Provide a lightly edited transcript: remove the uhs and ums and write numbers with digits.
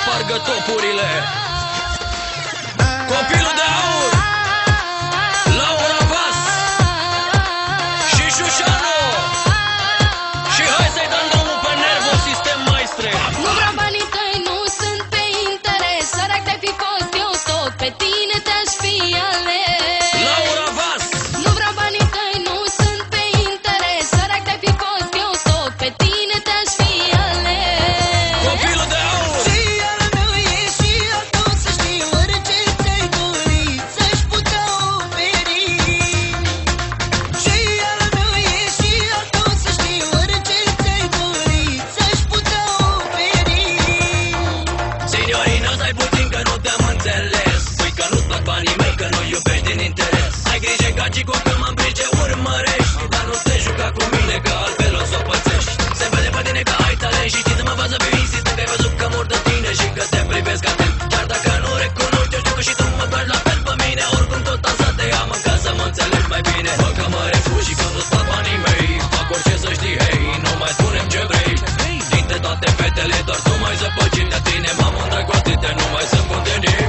spargă topurile. Copilul de aur, Laura Vas și Șușanu. Și hai să-i dăm drumul pe Nervos System, maestre. Nu vreau banii tăi, nu sunt pe interes. Sărac de-ai fi fost, eu tot pe tine te-aș fi ales. Laura Vas. Nu vreau banii tăi, nu sunt pe interes. Sărac de-ai fi fost, eu tot pe tine te-aș fi ales. Copilul de aur. Și al meu e și al tău, să știi, orice ți-ai dorit să-și putea oferi. Și al meu e și al tău, să știi, orice ți-ai dorit să-și putea oferi. Signorina, stai puțin că nu te-am înțeles. Spui că nu-ți plac banii mei, că nu iubești din interes. Ai grijă ca Cicu că mă îmbrici ce urmărești. Dar nu te juca cu mine că altfel o să o pățești. Se vede pe tine că ai talent și știi să mă faci să fiu insistent. Că ai văzut că mor de tine și că te privesc atent. Chiar dacă nu recunoști, eu știu că și tu mă placi la fel pe mine. Oricum tot am să te am în ca să mă înțelegi mai bine. Bă, că mă refuzi și că nu-ți plac banii mei. Fac orice să știi, hei, nu mai spune-mi ce vrei. Dintre toate fetele doar tu mai zăpăcit de tine. M-am îndrăgostit de nu mai sunt contenit.